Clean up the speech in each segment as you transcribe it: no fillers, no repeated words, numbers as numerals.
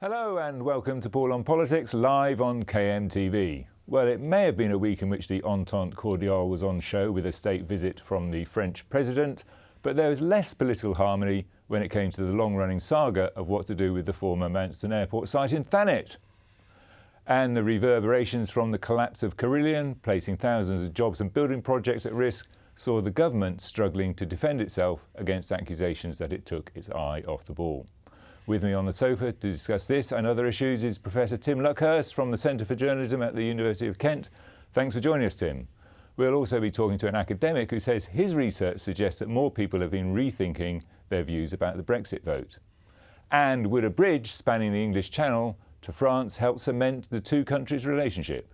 Hello and welcome to Paul on Politics, live on KMTV. Well, it may have been a week in which the Entente Cordiale was on show with a state visit from the French president, but there was less political harmony when it came to the long-running saga of what to do with the former Manston airport site in Thanet. And the reverberations from the collapse of Carillion, placing thousands of jobs and building projects at risk, saw the government struggling to defend itself against accusations that it took its eye off the ball. With me on the sofa to discuss this and other issues is Professor Tim Luckhurst from the Centre for Journalism at the University of Kent. Thanks for joining us, Tim. We'll also be talking to an academic who says his research suggests that more people have been rethinking their views about the Brexit vote. And would a bridge spanning the English Channel to France help cement the two countries' relationship?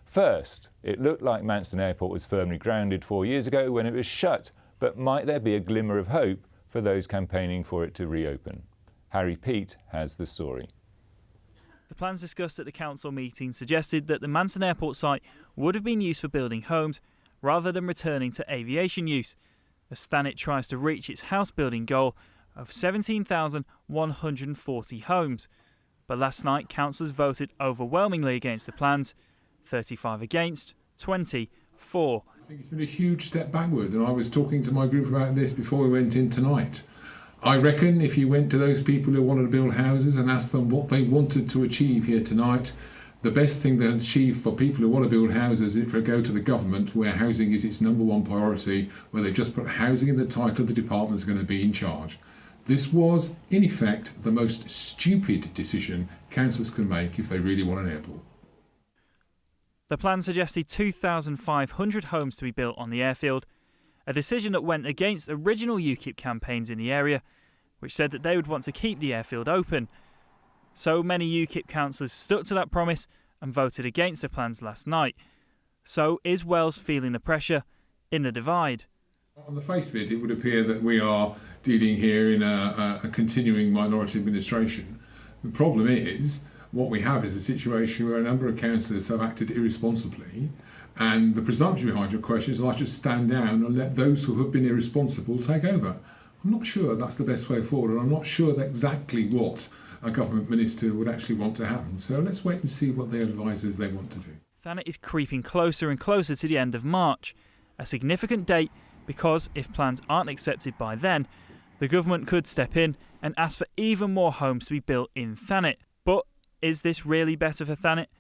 First, it looked like Manston Airport was firmly grounded 4 years ago when it was shut, but might there be a glimmer of hope for those campaigning for it to reopen? Harry Pete has the story. The plans discussed at the council meeting suggested that the Manston Airport site would have been used for building homes rather than returning to aviation use, as Thanet tries to reach its house building goal of 17,140 homes. But last night, councillors voted overwhelmingly against the plans, 35 against, 20 for. I think it's been a huge step backward, and I was talking to my group about this before we went in tonight. I reckon if you went to those people who wanted to build houses and asked them what they wanted to achieve here tonight, the best thing to achieve for people who want to build houses is to go to the government where housing is its number one priority, where they just put housing in the title of the department that's going to be in charge. This was, in effect, the most stupid decision councils can make if they really want an airport. The plan suggested 2,500 homes to be built on the airfield, a decision that went against original UKIP campaigns in the area, which said that they would want to keep the airfield open. So many UKIP councillors stuck to that promise and voted against the plans last night. So is Wales feeling the pressure in the divide? On the face of it, it would appear that we are dealing here in a continuing minority administration. The problem is, what we have is a situation where a number of councillors have acted irresponsibly, and the presumption behind your question is I should stand down and let those who have been irresponsible take over. I'm not sure that's the best way forward, and I'm not sure that exactly what a government minister would actually want to happen. So let's wait and see what their advisers they want to do. Thanet is creeping closer and closer to the end of March, a significant date because if plans aren't accepted by then, the government could step in and ask for even more homes to be built in Thanet. But is this really better for Thanet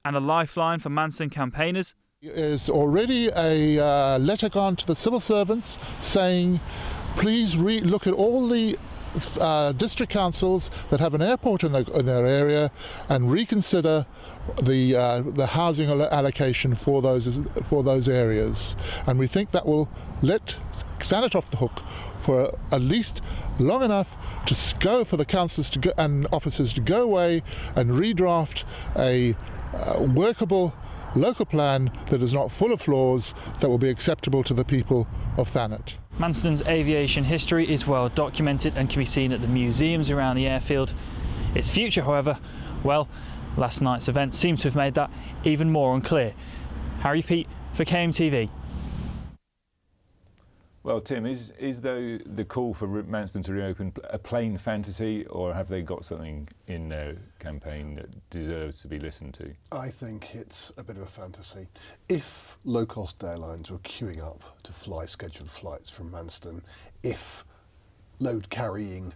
and a lifeline for Manston campaigners? There's already a letter gone to the civil servants saying, please look at all the district councils that have an airport in their area and reconsider the housing allocation for those areas. And we think that will let Thanet off the hook for at least long enough to go for the councillors to go, and officers to go away and redraft a workable local plan that is not full of flaws, that will be acceptable to the people of Thanet. Manston's aviation history is well documented and can be seen at the museums around the airfield. Its future, however, well, last night's event seemed to have made that even more unclear. Harry Pete for KMTV. Well, Tim, is the call for Manston to reopen a plain fantasy, or have they got something in their campaign that deserves to be listened to? I think it's a bit of a fantasy. If low-cost airlines were queuing up to fly scheduled flights from Manston, if load-carrying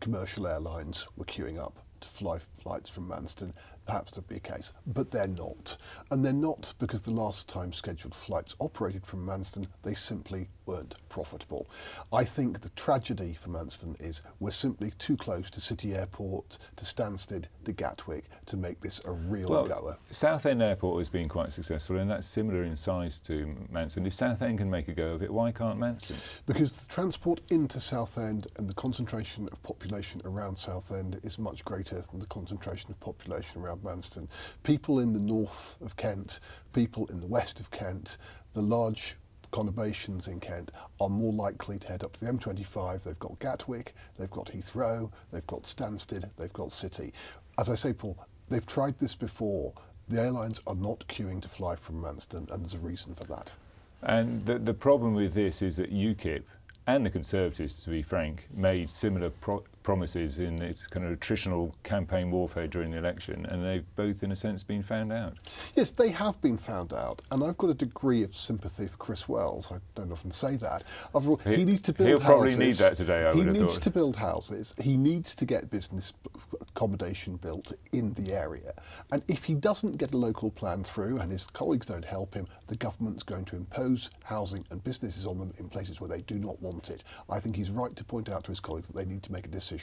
commercial airlines were queuing up to fly flights from Manston, perhaps there'd be a case, but they're not. And they're not because the last time scheduled flights operated from Manston, they simply weren't profitable. I think the tragedy for Manston is we're simply too close to City Airport, to Stansted, to Gatwick to make this a real goer. Southend Airport has been quite successful, and that's similar in size to Manston. If Southend can make a go of it, why can't Manston? Because the transport into Southend and the concentration of population around Southend is much greater than the concentration of population around Manston. People in the north of Kent, people in the west of Kent, the large conurbations in Kent are more likely to head up to the M25. They've got Gatwick, they've got Heathrow, they've got Stansted, they've got City. As I say, Paul, they've tried this before. The airlines are not queuing to fly from Manston, and there's a reason for that. And the problem with this is that UKIP and the Conservatives, to be frank, made similar promises in its kind of traditional campaign warfare during the election, and they've both, in a sense, been found out. Yes, they have been found out, and I've got a degree of sympathy for Chris Wells. I don't often say that. After all, he needs to build houses. He'll probably need that today, I would have thought. He needs to build houses. He needs to get business accommodation built in the area. And if he doesn't get a local plan through and his colleagues don't help him, the government's going to impose housing and businesses on them in places where they do not want it. I think he's right to point out to his colleagues that they need to make a decision.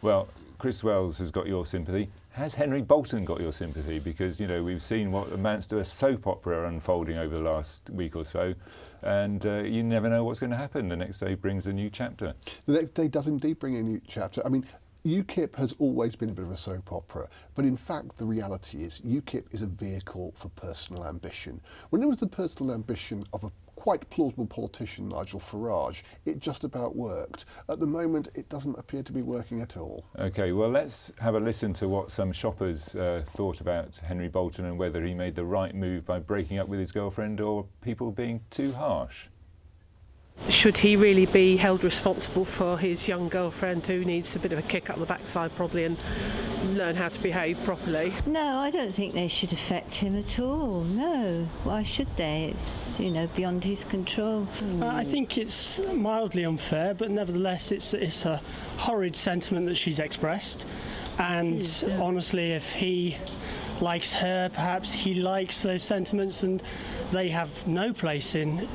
Well, Chris Wells has got your sympathy. Has Henry Bolton got your sympathy? Because, you know, we've seen what amounts to a soap opera unfolding over the last week or so, and you never know what's going to happen. The next day brings a new chapter. The next day does indeed bring a new chapter. I mean, UKIP has always been a bit of a soap opera, but in fact the reality is UKIP is a vehicle for personal ambition. When it was the personal ambition of a quite plausible politician, Nigel Farage, it just about worked. At the moment, it doesn't appear to be working at all. OK, well, let's have a listen to what some shoppers thought about Henry Bolton and whether he made the right move by breaking up with his girlfriend or people being too harsh. Should he really be held responsible for his young girlfriend who needs a bit of a kick up the backside probably and learn how to behave properly? No, I don't think they should affect him at all. No, why should they? It's, you know, beyond his control. I think it's mildly unfair, but nevertheless it's a horrid sentiment that she's expressed. And honestly, if he likes her, perhaps he likes those sentiments, and they have no place in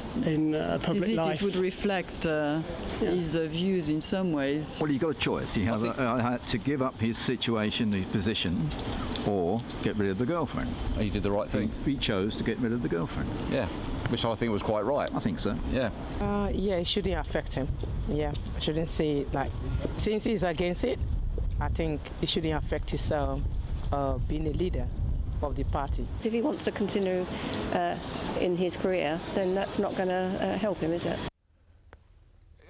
public life. It would reflect his views in some ways. Well, he got a choice. He had to give up his situation, his position, or get rid of the girlfriend. He did the right thing. He chose to get rid of the girlfriend. Yeah, which I think was quite right. I think so. Yeah. Yeah, it shouldn't affect him. Yeah, I shouldn't see it like, since he's against it, I think it shouldn't affect his being a leader of the party. If he wants to continue in his career, then that's not going to help him, is it?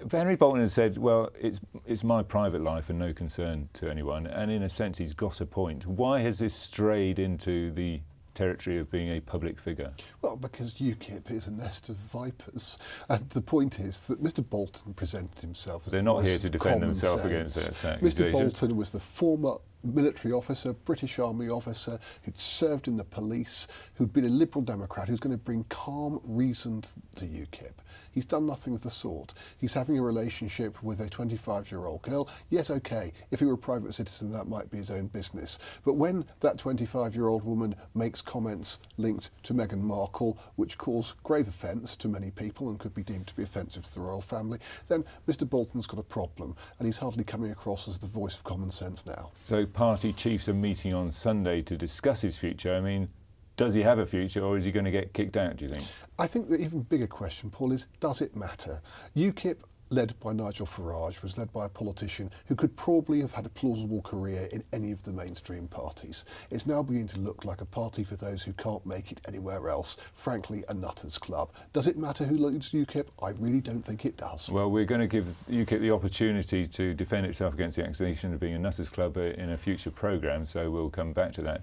Henry Bolton has said, well, it's my private life and no concern to anyone, and in a sense he's got a point. Why has this strayed into the territory of being a public figure? Well, because UKIP is a nest of vipers. And the point is that Mr Bolton presented himself as they're not here to defend themselves against that attack. Mr Bolton was the former military officer, British Army officer, who'd served in the police, who'd been a Liberal Democrat, who's going to bring calm reason to UKIP. He's done nothing of the sort. He's having a relationship with a 25-year-old girl. Yes, OK, if he were a private citizen, that might be his own business. But when that 25-year-old woman makes comments linked to Meghan Markle, which cause grave offence to many people and could be deemed to be offensive to the royal family, then Mr Bolton's got a problem, and he's hardly coming across as the voice of common sense now. So party chiefs are meeting on Sunday to discuss his future. I mean, does he have a future, or is he going to get kicked out, do you think? I think the even bigger question, Paul, is does it matter? UKIP, led by Nigel Farage, was led by a politician who could probably have had a plausible career in any of the mainstream parties. It's now beginning to look like a party for those who can't make it anywhere else, frankly a nutters club. Does it matter who leads UKIP? I really don't think it does. Well, we're going to give UKIP the opportunity to defend itself against the accusation of being a nutters club in a future programme, so we'll come back to that.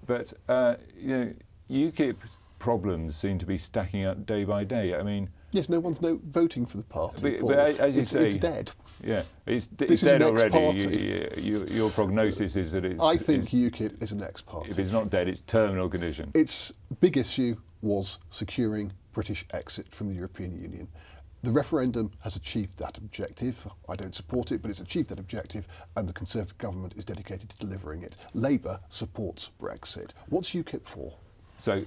But, you know, UKIP's problems seem to be stacking up day by day. I mean... Yes, no one's voting for the party, Paul. But as you say... It's dead. Yeah, it's dead already. Your prognosis is that it's... I think UKIP is an ex-party. If it's not dead, it's terminal condition. Its big issue was securing British exit from the European Union. The referendum has achieved that objective. I don't support it, but it's achieved that objective, and the Conservative government is dedicated to delivering it. Labour supports Brexit. What's UKIP for? So,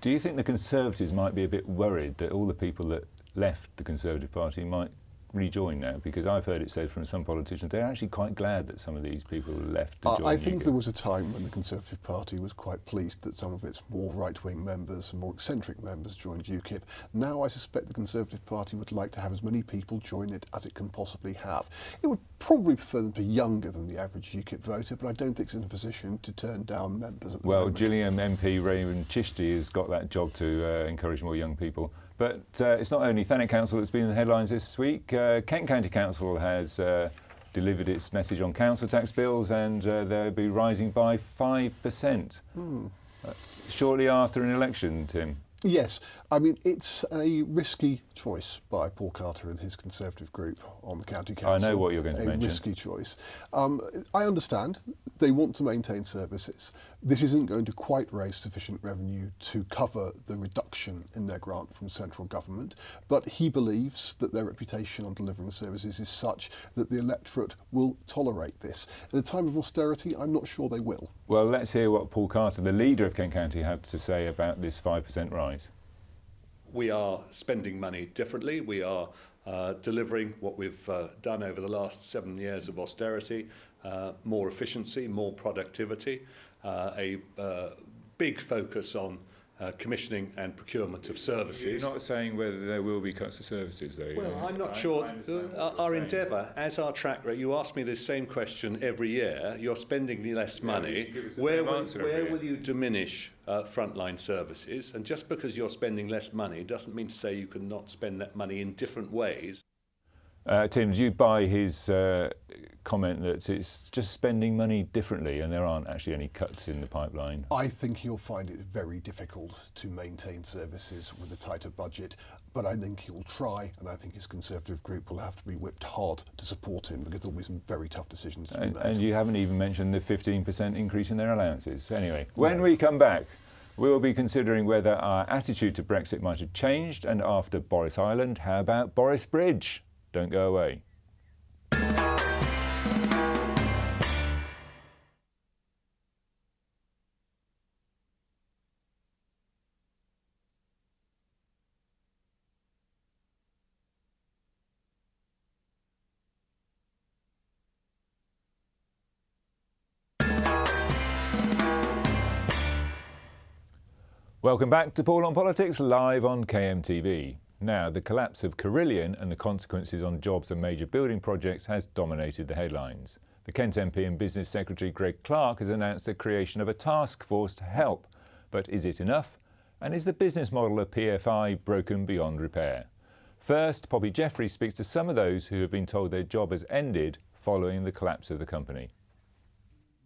do you think the Conservatives might be a bit worried that all the people that left the Conservative Party might rejoin now? Because I've heard it said from some politicians they're actually quite glad that some of these people left to join I think UKIP. there was a time when the Conservative Party was quite pleased that some of its more right-wing members and more eccentric members joined UKIP. Now I suspect the Conservative Party would like to have as many people join it as it can possibly have. It would probably prefer them to be younger than the average UKIP voter, but I don't think it's in a position to turn down members at the moment. Well, Gillingham MP Raymond Chishti has got that job to encourage more young people. But it's not only Thanet Council that's been in the headlines this week. Kent County Council has delivered its message on council tax bills, and they'll be rising by 5%. Shortly after an election, Tim. Yes, I mean, it's a risky choice by Paul Carter and his Conservative group on the County Council. I know what you're going to mention. A risky choice. I understand they want to maintain services. This isn't going to quite raise sufficient revenue to cover the reduction in their grant from central government, but he believes that their reputation on delivering services is such that the electorate will tolerate this. At a time of austerity, I'm not sure they will. Well, let's hear what Paul Carter, the leader of Kent County, had to say about this 5% rise. We are spending money differently. We are delivering what we've done over the last 7 years of austerity, more efficiency, more productivity, a big focus on commissioning and procurement of services. You're not saying whether there will be cuts to services, though. Well, I'm not sure. Our endeavour, as our track record, you ask me this same question every year. You're spending less money. Where will you diminish frontline services? And just because you're spending less money doesn't mean to say you can not spend that money in different ways. Tim, do you buy his comment that it's just spending money differently and there aren't actually any cuts in the pipeline? I think he'll find it very difficult to maintain services with a tighter budget, but I think he'll try, and I think his Conservative group will have to be whipped hard to support him because there'll be some very tough decisions to be made. And you haven't even mentioned the 15% increase in their allowances. Anyway, when we come back, we'll be considering whether our attitude to Brexit might have changed, and after Boris Island, how about Boris Bridge? Don't go away. Welcome back to Paul on Politics, live on KMTV. Now, the collapse of Carillion and the consequences on jobs and major building projects has dominated the headlines. The Kent MP and Business Secretary Greg Clark has announced the creation of a task force to help. But is it enough? And is the business model of PFI broken beyond repair? First, Poppy Jeffrey speaks to some of those who have been told their job has ended following the collapse of the company.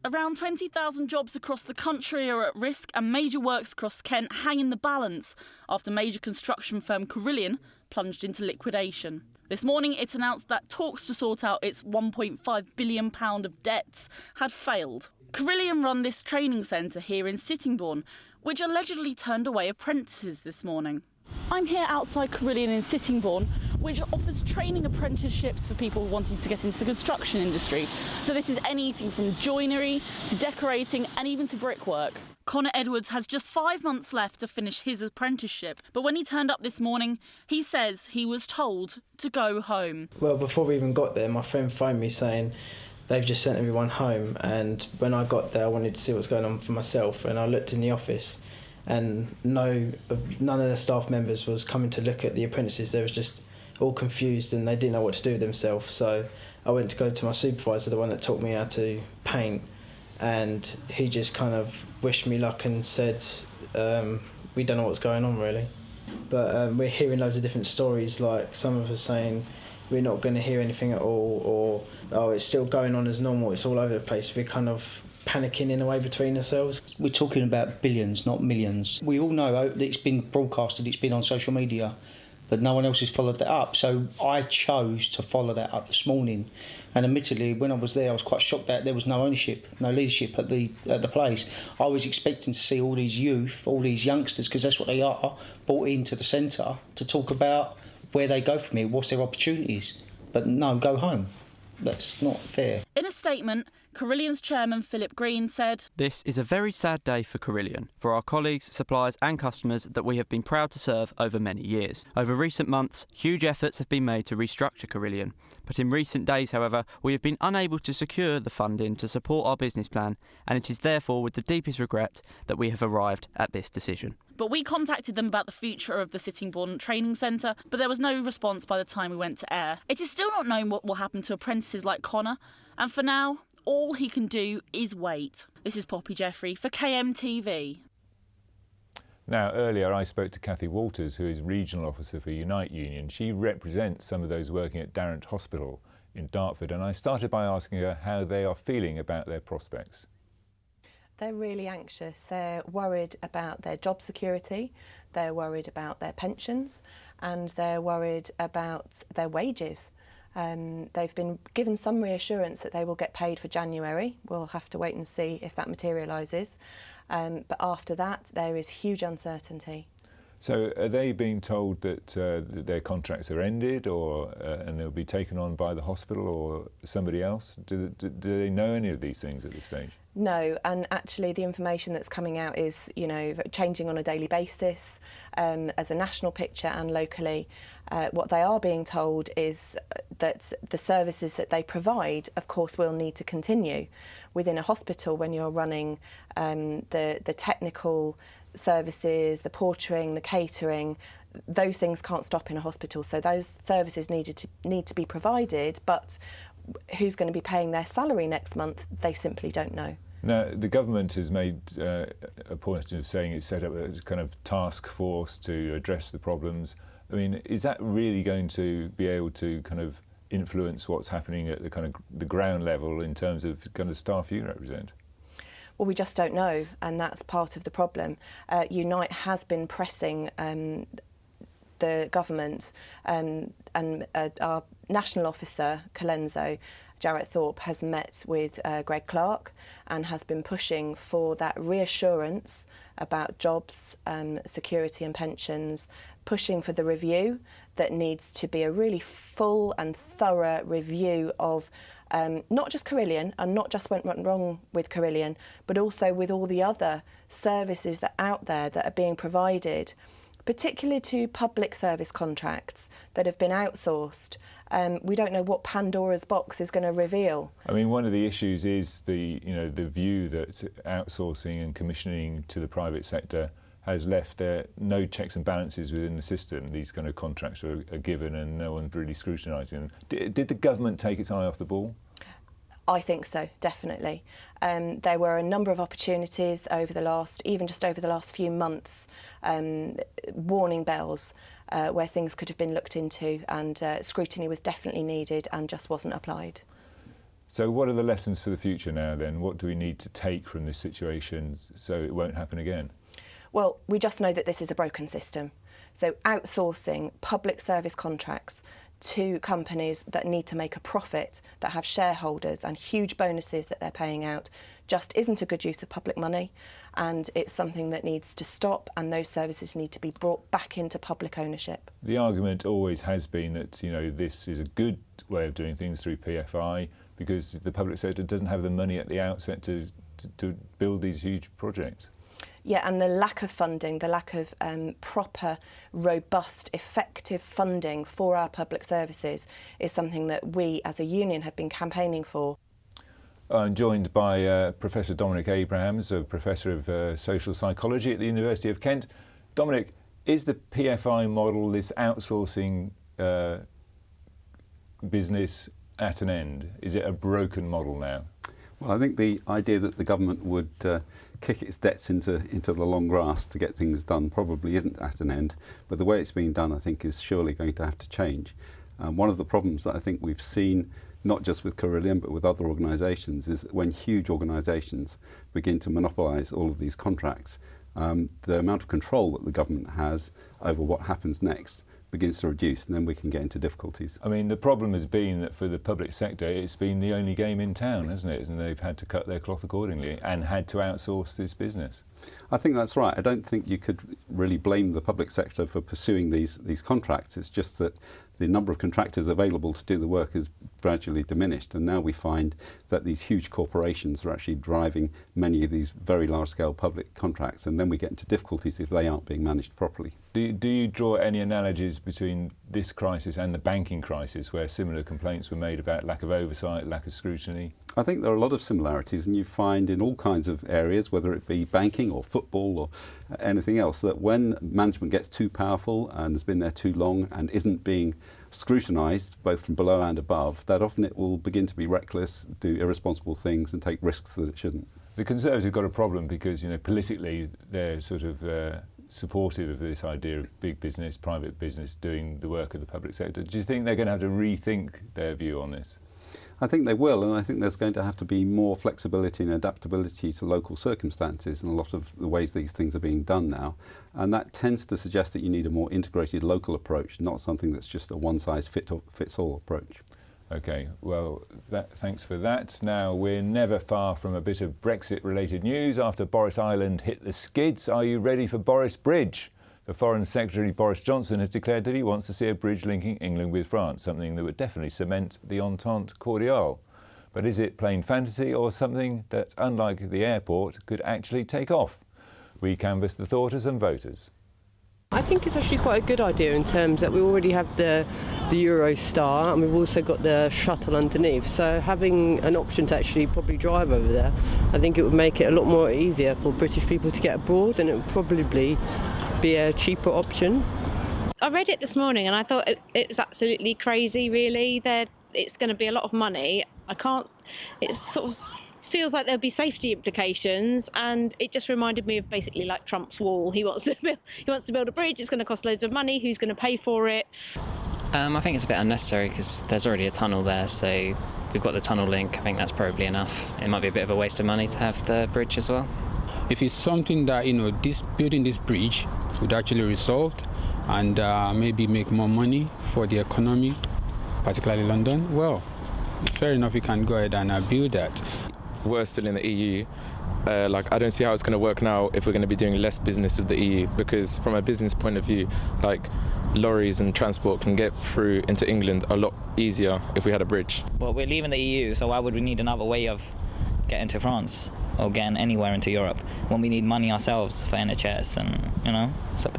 Around 20,000 jobs across the country are at risk, and major works across Kent hang in the balance after major construction firm Carillion plunged into liquidation. This morning it announced that talks to sort out its £1.5 billion of debts had failed. Carillion run this training centre here in Sittingbourne, which allegedly turned away apprentices this morning. I'm here outside Carillion in Sittingbourne, which offers training apprenticeships for people wanting to get into the construction industry. So this is anything from joinery to decorating and even to brickwork. Connor Edwards has just 5 months left to finish his apprenticeship, but when he turned up this morning, he says he was told to go home. Well, before we even got there, my friend phoned me saying they've just sent everyone home, and when I got there I wanted to see what's going on for myself, and I looked in the office and none of the staff members was coming to look at the apprentices. They was just all confused and they didn't know what to do with themselves. So I went to go to my supervisor, the one that taught me how to paint, and he just kind of wished me luck and said, we don't know what's going on really. But we're hearing loads of different stories, like some of us saying we're not going to hear anything at all, or oh, it's still going on as normal, it's all over the place. We're kind of panicking in a way between ourselves. We're talking about billions, not millions. We all know that it's been broadcasted, it's been on social media, but no one else has followed that up. So I chose to follow that up this morning. And admittedly, when I was there, I was quite shocked that there was no ownership, no leadership at the place. I was expecting to see all these youth, all these youngsters, because that's what they are, brought into the centre to talk about where they go from here, what's their opportunities. But no, go home. That's not fair. In a statement, Carillion's chairman Philip Green said, "This is a very sad day for Carillion, for our colleagues, suppliers and customers that we have been proud to serve over many years. Over recent months, huge efforts have been made to restructure Carillion, but in recent days, however, we have been unable to secure the funding to support our business plan, and it is therefore with the deepest regret that we have arrived at this decision." But we contacted them about the future of the Sittingbourne Training Centre, but there was no response by the time we went to air. It is still not known what will happen to apprentices like Connor, and for now, all he can do is wait. This is Poppy Jeffrey for KMTV. Now, earlier I spoke to Cathy Walters, who is Regional Officer for Unite Union. She represents some of those working at Darrant Hospital in Dartford, and I started by asking her how they are feeling about their prospects. They're really anxious. They're worried about their job security, they're worried about their pensions, and they're worried about their wages. They've been given some reassurance that they will get paid for January. We'll have to wait and see if that materialises. But after that, there is huge uncertainty. So are they being told that their contracts are ended, or and they'll be taken on by the hospital or somebody else? Do they know any of these things at this stage? No, and actually the information that's coming out is, you know, changing on a daily basis as a national picture and locally. What they are being told is that the services that they provide, of course, will need to continue. Within a hospital, when you're running the technical services, the portering, the catering, those things can't stop in a hospital. So those services need to be provided, but who's going to be paying their salary next month, they simply don't know. Now, the government has made a point of saying it's set up a kind of task force to address the problems. I mean, is that really going to be able to kind of influence what's happening at the kind of the ground level in terms of kind of staff you represent? Well, we just don't know, and that's part of the problem. Unite has been pressing the government, and our national officer, Colenso, Jarrett Thorpe, has met with Greg Clark and has been pushing for that reassurance about jobs, security and pensions, pushing for the review that needs to be a really full and thorough review of not just Carillion and not just what went wrong with Carillion, but also with all the other services that are out there that are being provided, particularly to public service contracts that have been outsourced. We don't know what Pandora's box is going to reveal. I mean, one of the issues is the view that outsourcing and commissioning to the private sector has left there no checks and balances within the system. These kind of contracts are given and no one's really scrutinising them. Did the government take its eye off the ball? I think so, definitely. There were a number of opportunities over the last few months, warning bells where things could have been looked into, and scrutiny was definitely needed and just wasn't applied. So what are the lessons for the future now then? What do we need to take from this situation so it won't happen again? Well, we just know that this is a broken system. So outsourcing public service contracts to companies that need to make a profit, that have shareholders and huge bonuses that they're paying out, just isn't a good use of public money, and it's something that needs to stop, and those services need to be brought back into public ownership. The argument always has been that, you know, this is a good way of doing things through PFI because the public sector doesn't have the money at the outset to build these huge projects. Yeah, and the lack of funding, the lack of proper, robust, effective funding for our public services is something that we as a union have been campaigning for. I'm joined by Professor Dominic Abrahams, a Professor of Social Psychology at the University of Kent. Dominic, is the PFI model, this outsourcing business, at an end? Is it a broken model now? Well, I think the idea that the government would kick its debts into the long grass to get things done probably isn't at an end, but the way it's being done I think is surely going to have to change. One of the problems that I think we've seen, not just with Carillion but with other organisations, is that when huge organisations begin to monopolise all of these contracts, the amount of control that the government has over what happens next begins to reduce, and then we can get into difficulties. I mean, the problem has been that for the public sector, it's been the only game in town, hasn't it? And they've had to cut their cloth accordingly and had to outsource this business. I think that's right. I don't think you could really blame the public sector for pursuing these contracts. It's just that the number of contractors available to do the work has gradually diminished, and now we find that these huge corporations are actually driving many of these very large-scale public contracts, and then we get into difficulties if they aren't being managed properly. Do you draw any analogies between this crisis and the banking crisis, where similar complaints were made about lack of oversight, lack of scrutiny? I think there are a lot of similarities, and you find in all kinds of areas, whether it be banking or football or anything else, that when management gets too powerful and has been there too long and isn't being scrutinised both from below and above, that often it will begin to be reckless, do irresponsible things and take risks that it shouldn't. The Conservatives have got a problem because, you know, politically they're sort of supportive of this idea of big business, private business doing the work of the public sector. Do you think they're going to have to rethink their view on this? I think they will, and I think there's going to have to be more flexibility and adaptability to local circumstances in a lot of the ways these things are being done now. And that tends to suggest that you need a more integrated local approach, not something that's just a one-size-fits-all approach. OK, well, thanks for that. Now, we're never far from a bit of Brexit-related news. After Boris Island hit the skids, are you ready for Boris Bridge? The Foreign Secretary Boris Johnson has declared that he wants to see a bridge linking England with France, something that would definitely cement the entente cordiale. But is it plain fantasy or something that, unlike the airport, could actually take off? We canvassed the thought of some voters. I think it's actually quite a good idea in terms that we already have the Eurostar and we've also got the shuttle underneath. So having an option to actually probably drive over there, I think it would make it a lot more easier for British people to get abroad, and it would probably be a cheaper option. I read it this morning and I thought it was absolutely crazy, really. It's going to be a lot of money. It sort of feels like there'll be safety implications, and it just reminded me of basically like Trump's wall. He wants to build a bridge. It's going to cost loads of money. Who's going to pay for it? I think it's a bit unnecessary because there's already a tunnel there, so we've got the tunnel link. I think that's probably enough. It might be a bit of a waste of money to have the bridge as well. If it's something that, building this bridge would actually resolve and maybe make more money for the economy, particularly London, well, fair enough, you can go ahead and build that. We're still in the EU. I don't see how it's going to work now if we're going to be doing less business with the EU, because from a business point of view, lorries and transport can get through into England a lot easier if we had a bridge. Well, we're leaving the EU, so why would we need another way of getting to France or getting anywhere into Europe when we need money ourselves for NHS and,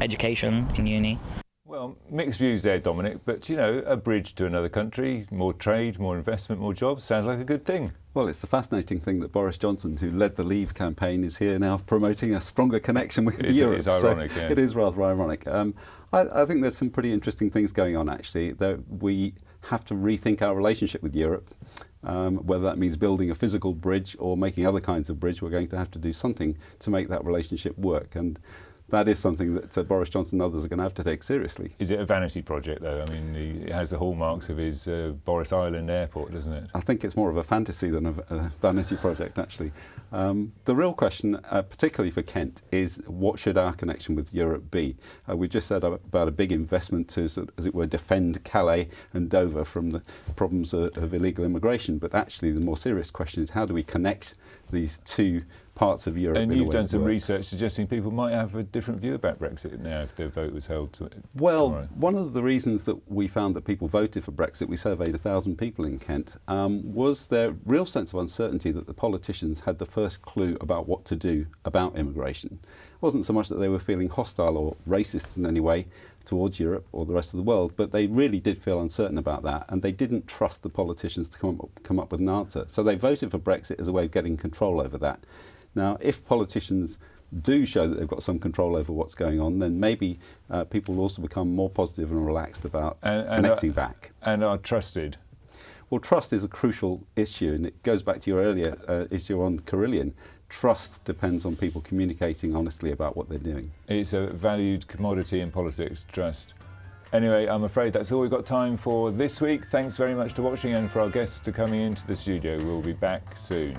education in uni? Well, mixed views there, Dominic, but, a bridge to another country, more trade, more investment, more jobs, sounds like a good thing. Well, it's a fascinating thing that Boris Johnson, who led the Leave campaign, is here now promoting a stronger connection with Europe. It's ironic, yeah. It is rather ironic. I think there's some pretty interesting things going on, actually. We have to rethink our relationship with Europe. Whether that means building a physical bridge or making other kinds of bridge, we're going to have to do something to make that relationship work. And that is something that Boris Johnson and others are going to have to take seriously. Is it a vanity project, though? I mean, it has the hallmarks of his Boris Island airport, doesn't it? I think it's more of a fantasy than a vanity project, actually. The real question, particularly for Kent, is what should our connection with Europe be? We just said about a big investment to, as it were, defend Calais and Dover from the problems of illegal immigration. But actually, the more serious question is how do we connect these two parts of Europe? And you've done some research suggesting people might have a different view about Brexit now if their vote was held tomorrow. One of the reasons that we found that people voted for Brexit, we surveyed 1,000 people in Kent, was their real sense of uncertainty that the politicians had the first clue about what to do about immigration. It wasn't so much that they were feeling hostile or racist in any way towards Europe or the rest of the world, but they really did feel uncertain about that, and they didn't trust the politicians to come up with an answer. So they voted for Brexit as a way of getting control over that. Now, if politicians do show that they've got some control over what's going on, then maybe people will also become more positive and relaxed about connecting back. And are trusted. Well, trust is a crucial issue, and it goes back to your earlier issue on Carillion. Trust depends on people communicating honestly about what they're doing. It's a valued commodity in politics, trust. Anyway, I'm afraid that's all we've got time for this week. Thanks very much for watching and for our guests to coming into the studio. We'll be back soon.